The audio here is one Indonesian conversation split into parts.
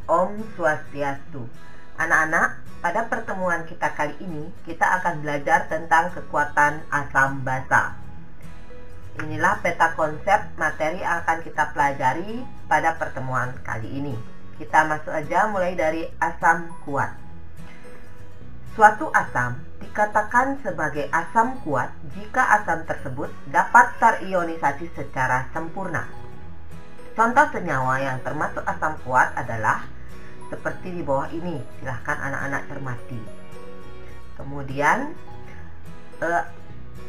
Om Swastiastu. Anak-anak, pada pertemuan kita kali ini, kita akan belajar tentang kekuatan asam basa. Inilah peta konsep materi yang akan kita pelajari pada pertemuan kali ini. Kita masuk aja mulai dari asam kuat. Suatu asam dikatakan sebagai asam kuat jika asam tersebut dapat terionisasi secara sempurna. Contoh senyawa yang termasuk asam kuat adalah seperti di bawah ini. Silahkan anak-anak cermati. Kemudian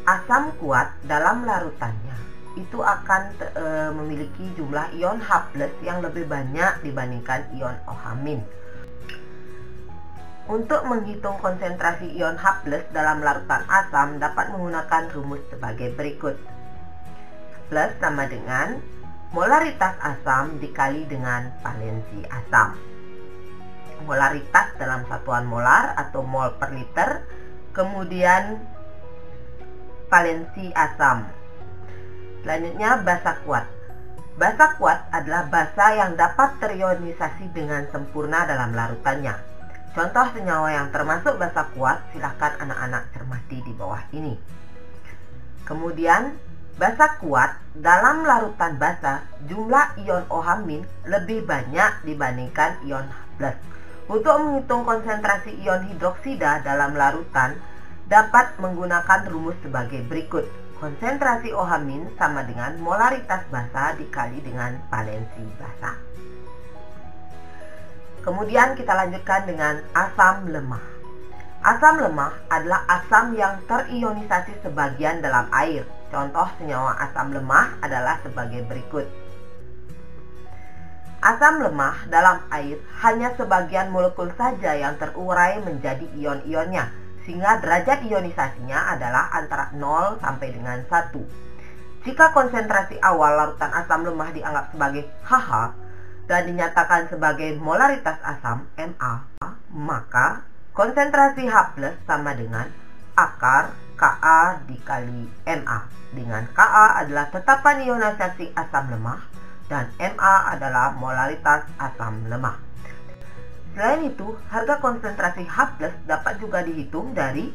asam kuat dalam larutannya itu akan memiliki jumlah ion H+ yang lebih banyak dibandingkan ion OH-. Untuk menghitung konsentrasi ion H+ dalam larutan asam dapat menggunakan rumus sebagai berikut. Plus sama dengan molaritas asam dikali dengan valensi asam. Molaritas dalam satuan molar atau mol per liter, kemudian valensi asam. Selanjutnya basa kuat. Basa kuat adalah basa yang dapat terionisasi dengan sempurna dalam larutannya. Contoh senyawa yang termasuk basa kuat, silahkan anak-anak cermati di bawah ini. Kemudian basa kuat dalam larutan basa, jumlah ion OH- lebih banyak dibandingkan ion H+. Untuk menghitung konsentrasi ion hidroksida dalam larutan dapat menggunakan rumus sebagai berikut. Konsentrasi OH- sama dengan molaritas basa dikali dengan valensi basa. Kemudian kita lanjutkan dengan asam lemah. Asam lemah adalah asam yang terionisasi sebagian dalam air. Contoh senyawa asam lemah adalah sebagai berikut. Asam lemah dalam air hanya sebagian molekul saja yang terurai menjadi ion-ionnya, sehingga derajat ionisasinya adalah antara 0 sampai dengan 1. Jika konsentrasi awal larutan asam lemah dianggap sebagai HH dan dinyatakan sebagai molaritas asam Ma, maka konsentrasi H+ sama dengan akar Ka dikali Ma, dengan Ka adalah tetapan ionisasi asam lemah dan Ma adalah molaritas asam lemah. Selain itu, harga konsentrasi H+ dapat juga dihitung dari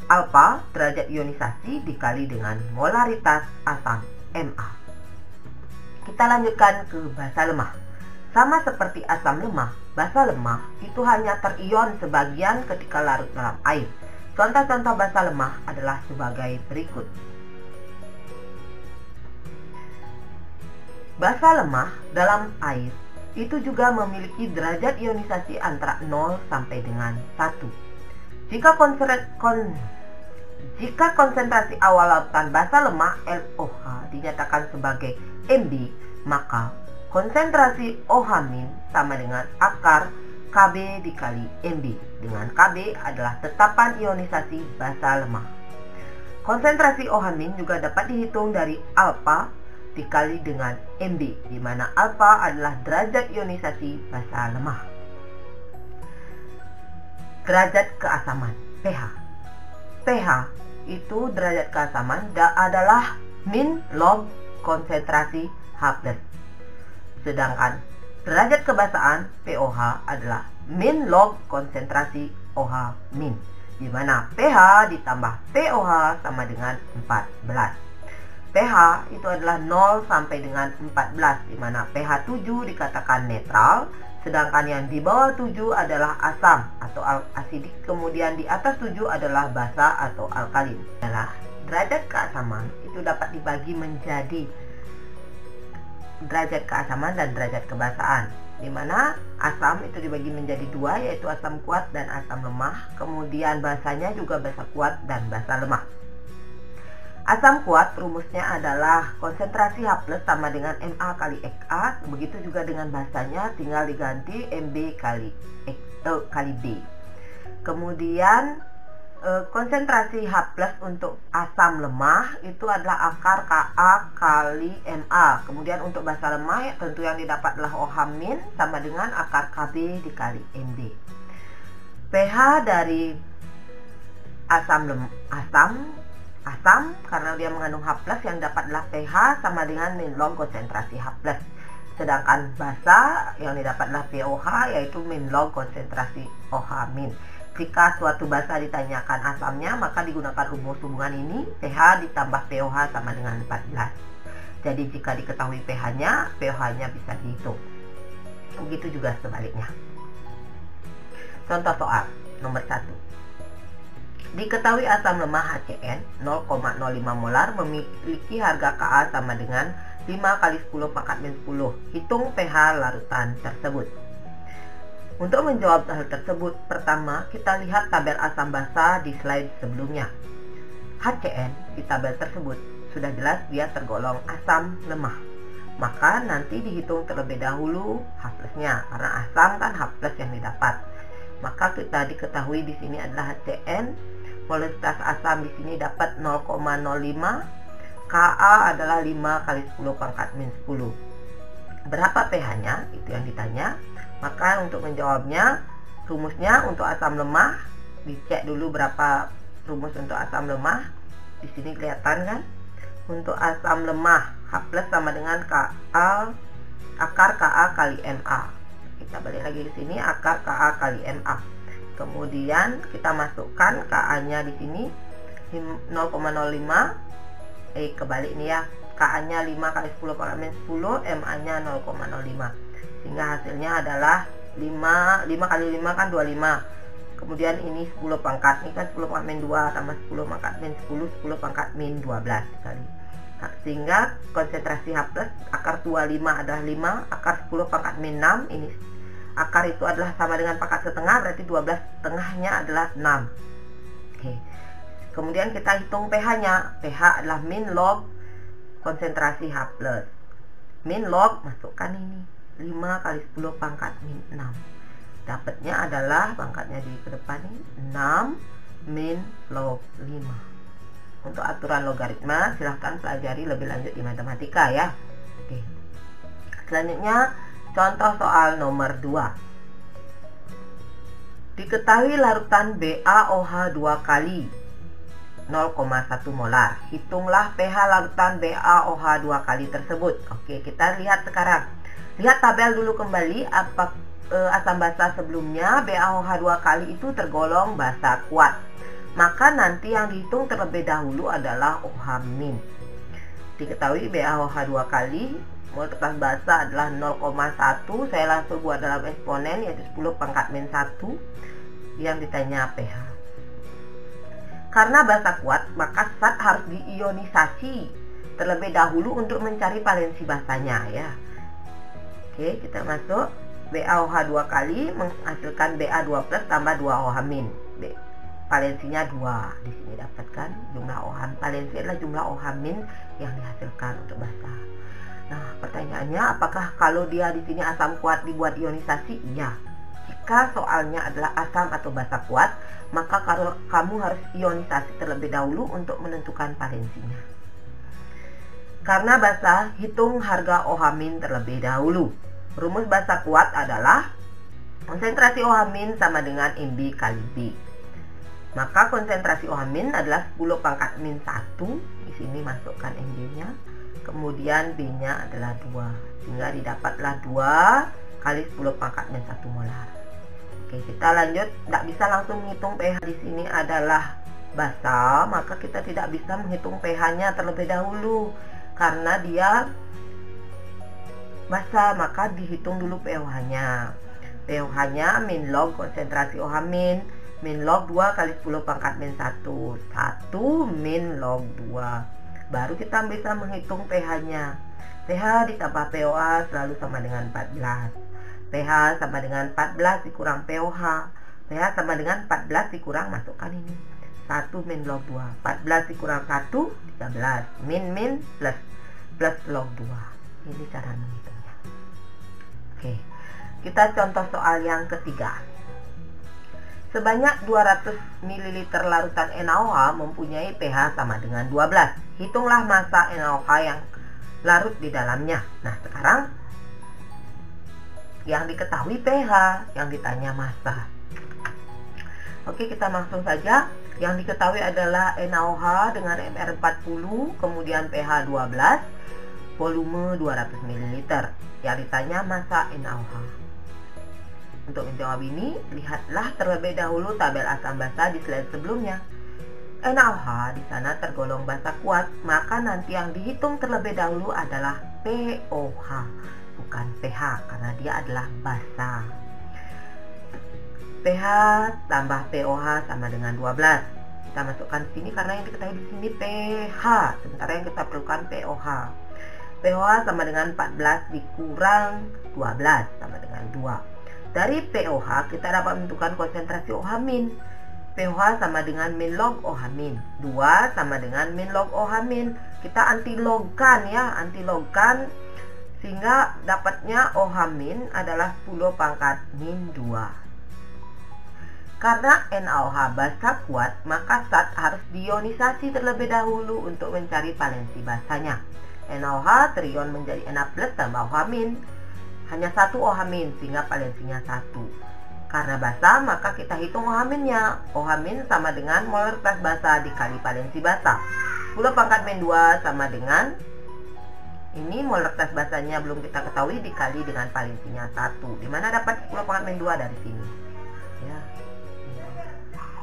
alfa derajat ionisasi dikali dengan molaritas asam Ma. Kita lanjutkan ke basa lemah. Sama seperti asam lemah, basa lemah itu hanya terion sebagian ketika larut dalam air. Contoh-contoh basa lemah adalah sebagai berikut. Basa lemah dalam air itu juga memiliki derajat ionisasi antara 0 sampai dengan 1. Jika konsentrasi awal larutan basa lemah LOH dinyatakan sebagai Mb, maka konsentrasi OH- sama dengan akar Kb dikali Mb, dengan Kb adalah tetapan ionisasi basa lemah. Konsentrasi OH- juga dapat dihitung dari alfa dikali dengan Mb, di mana alfa adalah derajat ionisasi basa lemah. Derajat keasaman pH. pH itu derajat keasaman adalah min log konsentrasi H+. Sedangkan derajat kebasaan pOH adalah min log konsentrasi OH-, di mana pH ditambah pOH sama dengan 14. pH itu adalah 0 sampai dengan 14, di mana pH 7 dikatakan netral, sedangkan yang di bawah 7 adalah asam atau asidik, kemudian di atas 7 adalah basa atau alkalin. Derajat keasaman itu dapat dibagi menjadi derajat keasaman dan derajat kebasaan, di mana asam itu dibagi menjadi dua, yaitu asam kuat dan asam lemah. Kemudian basanya juga basa kuat dan basa lemah. Asam kuat rumusnya adalah konsentrasi H+ sama dengan Ma kali Xa. Begitu juga dengan basanya, tinggal diganti Mb kali B. Kemudian konsentrasi H+ untuk asam lemah itu adalah akar Ka kali Ma. Kemudian untuk basa lemah tentu yang didapat adalah OH- sama dengan akar Kb dikali Mb. pH dari asam karena dia mengandung H+ yang dapat adalah pH sama dengan min log konsentrasi H+. Sedangkan basa yang didapatlah pOH, yaitu min log konsentrasi OH min. Jika suatu basa ditanyakan asamnya, maka digunakan rumus hubungan ini, pH ditambah pOH sama dengan 14. Jadi jika diketahui pH-nya, pOH-nya bisa dihitung. Begitu juga sebaliknya. Contoh soal nomor 1. Diketahui asam lemah HCN 0,05 molar memiliki harga Ka sama dengan 5 kali 10 pangkat min 10. Hitung pH larutan tersebut. Untuk menjawab hal tersebut, pertama kita lihat tabel asam basa di slide sebelumnya. HCN di tabel tersebut sudah jelas dia tergolong asam lemah. Maka nanti dihitung terlebih dahulu H+-nya, karena asam kan H+ yang didapat. Maka kita diketahui di sini adalah HCN, molaritas asam di sini dapat 0,05, Ka adalah 5 kali 10 pangkat min 10. Berapa pH-nya? Itu yang ditanya. Maka untuk menjawabnya, rumusnya untuk asam lemah, dicek dulu berapa rumus untuk asam lemah. Di sini kelihatan kan? Untuk asam lemah, H+ sama dengan Ka, akar Ka kali Na. Kita balik lagi ke sini, akar Ka kali Na. Kemudian kita masukkan Ka-nya di sini 0,05. Kebalik nih ya. Ka-nya 5 kali 10 pangkat min 10, Ma-nya 0,05. Sehingga hasilnya adalah 5 kali 5 kan 25. Kemudian ini 10 pangkat, ini kan 10 pangkat min 2 tambah 10 pangkat min 10, 10 pangkat min 12 kali. Nah, sehingga konsentrasi H+ akar 25 adalah 5, akar 10 pangkat min 6, ini akar itu adalah sama dengan pangkat setengah, berarti 12 setengahnya adalah 6. Oke. Kemudian kita hitung pH-nya. pH adalah min log konsentrasi H+. Min log, masukkan ini 5 kali 10 pangkat min 6. Dapatnya adalah pangkatnya di ke depan ini 6 min log 5. Untuk aturan logaritma silahkan pelajari lebih lanjut di matematika ya. Oke. Selanjutnya contoh soal nomor 2. Diketahui larutan BaOH 2 kali 0,1 molar. Hitunglah pH larutan BaOH 2 kali tersebut. Oke, kita lihat sekarang. Lihat tabel dulu kembali, asam basa sebelumnya BaOH 2 kali itu tergolong basa kuat. Maka nanti yang dihitung terlebih dahulu adalah OH min. Diketahui BaOH 2 kali, molaritas basa adalah 0,1. Saya langsung buat dalam eksponen, yaitu 10 pangkat min 1. Yang ditanya pH. Karena basa kuat, maka zat harus diionisasi terlebih dahulu untuk mencari valensi basanya ya. Oke, kita masuk. BaOH 2 kali menghasilkan Ba2+ tambah 2OH min. Valensinya 2. Di sini dapatkan jumlah OH. Valensi adalah jumlah OH min yang dihasilkan untuk basa. Nah, pertanyaannya apakah kalau dia di sini asam kuat dibuat ionisasi? Iya. Jika soalnya adalah asam atau basa kuat, maka kamu harus ionisasi terlebih dahulu untuk menentukan valensinya. Karena basa, hitung harga OH min terlebih dahulu. Rumus basa kuat adalah konsentrasi OH min sama dengan Mb kali B. Maka konsentrasi OH min adalah 10 pangkat min 1. Di sini masukkan Mb-nya. Kemudian B-nya adalah 2. Sehingga didapatlah 2 kali 10 pangkat min 1 molar. Oke, kita lanjut. Tidak bisa langsung menghitung pH di sini adalah basa, maka kita tidak bisa menghitung pH-nya terlebih dahulu. Karena dia basa, maka dihitung dulu pOH-nya. pOH-nya min log konsentrasi OH min log 2 kali 10 pangkat min 1. 1 min log 2. Baru kita bisa menghitung pH-nya. pH ditambah pOH selalu sama dengan 14. pH sama dengan 14 dikurang pOH. pH sama dengan 14 dikurang, masukkan ini 1 min log 2. 14 dikurang 1, 13. Min plus log 2. Ini cara menghitungnya. Oke, kita contoh soal yang ketiga. Sebanyak 200 ml larutan NaOH mempunyai pH sama dengan 12. Hitunglah massa NaOH yang larut di dalamnya. Nah, sekarang yang diketahui pH, yang ditanya massa. Oke, kita langsung saja. Yang diketahui adalah NaOH dengan MR40, kemudian pH 12. volume 200 ml. Yang ditanya masa NaOH. Untuk menjawab ini, lihatlah terlebih dahulu tabel asam basa di slide sebelumnya. NaOH di sana tergolong basa kuat, maka nanti yang dihitung terlebih dahulu adalah pOH, bukan pH, karena dia adalah basa. pH tambah pOH sama dengan 12. Kita masukkan sini karena yang diketahui di sini pH, sementara yang kita perlukan pOH. pOH sama dengan 14 dikurang 12 sama dengan 2. Dari pOH kita dapat menentukan konsentrasi OH-. pOH sama dengan min log OH-. 2 sama dengan min log OH-. Kita antilogkan ya, antilogkan sehingga dapatnya OH- adalah 10 pangkat min 2. Karena NaOH basa kuat, maka zat harus diionisasi terlebih dahulu untuk mencari valensi basanya. NaOH terion menjadi Na+ tambah OH-. Hanya satu OH- sehingga valensinya 1. Karena basa, maka kita hitung OH-nya. OH- sama dengan molaritas basa dikali valensi basa. 10 pangkat min 2 sama dengan, ini molaritas basanya belum kita ketahui, dikali dengan valensinya 1. Dimana dapat 10 pangkat min 2 dari sini ya.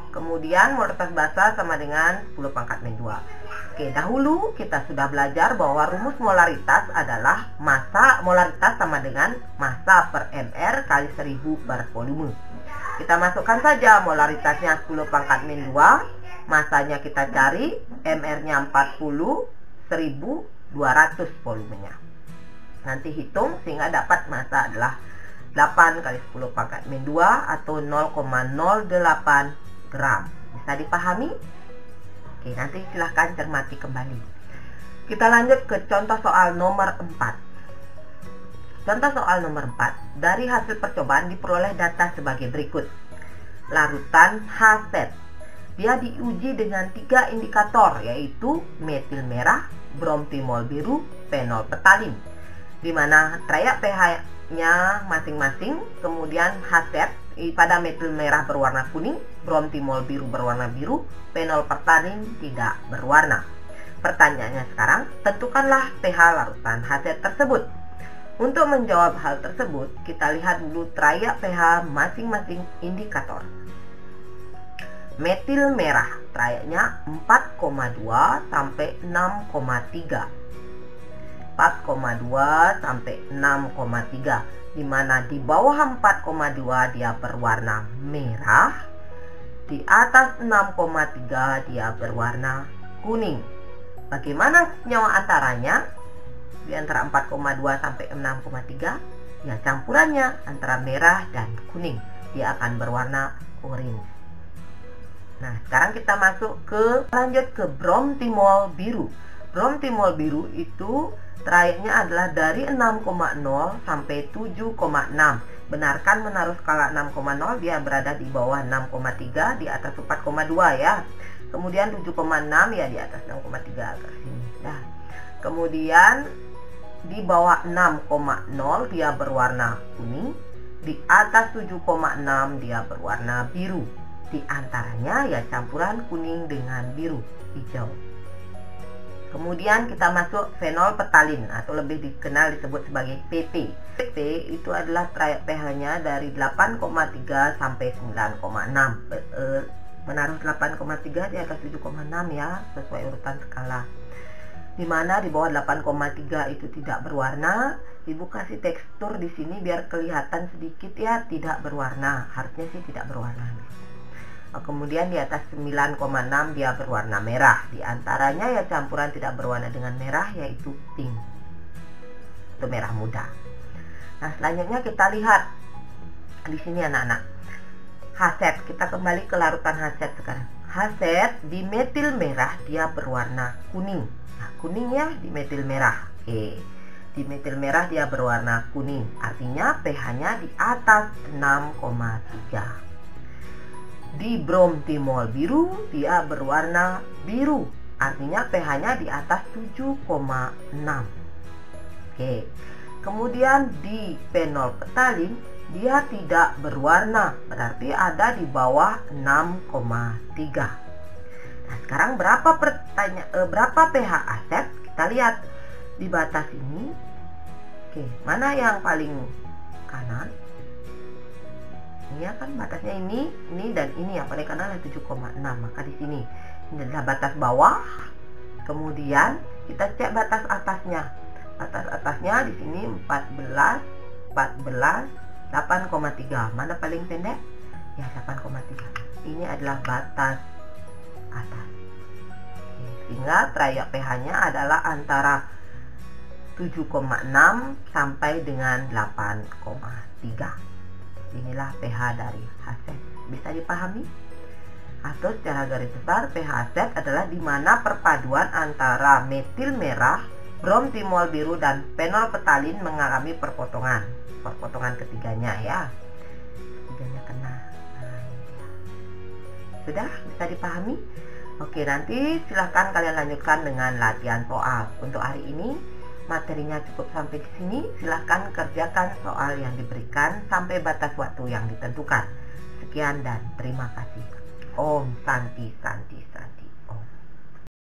Kemudian molaritas basa sama dengan 10 pangkat min 2. Oke, dahulu kita sudah belajar bahwa rumus molaritas adalah massa molaritas sama dengan massa per mR kali 1000 per volume. Kita masukkan saja molaritasnya 10 pangkat min 2, massanya kita cari, mR-nya 40, 1200 volumenya. Nanti hitung sehingga dapat massa adalah 8 kali 10 pangkat min 2 atau 0,08 gram. Bisa dipahami? Oke, nanti silahkan cermati kembali. Kita lanjut ke contoh soal nomor 4. Contoh soal nomor 4. Dari hasil percobaan diperoleh data sebagai berikut. Larutan HZ. Dia diuji dengan 3 indikator, yaitu metil merah, bromtimol biru, fenol petalin. Di mana trayek pH-nya masing-masing, kemudian HZ pada metil merah berwarna kuning, bromtimol biru berwarna biru, fenol petalin tidak berwarna. Pertanyaannya sekarang, tentukanlah pH larutan HZ tersebut. Untuk menjawab hal tersebut, kita lihat dulu trayek pH masing-masing indikator. Metil merah, trayeknya 4,2 sampai 6,3. 4,2 sampai 6,3, di mana di bawah 4,2 dia berwarna merah, di atas 6,3 dia berwarna kuning. Bagaimana senyawa antaranya? Di antara 4,2 sampai 6,3, ya campurannya antara merah dan kuning, dia akan berwarna orange. Nah, sekarang kita lanjut ke bromtimol biru. Bromtimol biru itu trayeknya adalah dari 6,0 sampai 7,6. Benarkan menaruh skala 6,0 dia berada di bawah 6,3, di atas 4,2 ya. Kemudian 7,6 ya di atas 6,3 ke sini. Nah, kemudian di bawah 6,0 dia berwarna kuning, di atas 7,6 dia berwarna biru. Di antaranya ya campuran kuning dengan biru, hijau. Kemudian kita masuk fenol petalin atau lebih dikenal disebut sebagai PP. PP itu adalah trayek pH-nya dari 8,3 sampai 9,6. Menaruh 8,3 di atas 7,6 ya, sesuai urutan skala. Dimana di bawah 8,3 itu tidak berwarna. Ibu kasih tekstur di sini biar kelihatan sedikit ya, tidak berwarna. Harusnya sih tidak berwarna. Kemudian di atas 9,6 dia berwarna merah. Di antaranya ya campuran tidak berwarna dengan merah yaitu pink. Itu merah muda. Nah, selanjutnya kita lihat di sini anak-anak. HZ, kita kembali ke larutan HZ sekarang. HZ di metil merah dia berwarna kuning. Nah, kuning ya di metil merah. Oke. Di metil merah dia berwarna kuning. Artinya pH-nya di atas 6,3. Di bromtimol biru dia berwarna biru, artinya pH-nya di atas 7,6. Oke. Kemudian di fenol petalin dia tidak berwarna, berarti ada di bawah 6,3. Nah, sekarang berapa pH aset? Kita lihat. di batas ini. Oke, mana yang paling kanan? Ini kan batasnya ini dan ini yang paling kanan adalah 7,6. Maka di sini ini adalah batas bawah. Kemudian kita cek batas atasnya. Batas atasnya di sini 14, 8,3. Mana paling pendek? Ya, 8,3. Ini adalah batas atas. Oke, sehingga trayek pH-nya adalah antara 7,6 sampai dengan 8,3. Inilah pH dari Hassett. Bisa dipahami? Atau secara garis besar, pH Hassett adalah di mana perpaduan antara metil merah, bromtimol biru, dan fenolftalin mengalami perpotongan ketiganya ya. Ketiganya kena. Nah, ini dia. Sudah bisa dipahami? Oke, nanti silahkan kalian lanjutkan dengan latihan soal. Untuk hari ini materinya cukup sampai di sini. Silahkan kerjakan soal yang diberikan sampai batas waktu yang ditentukan. Sekian dan terima kasih. Om Santi Santi Santi.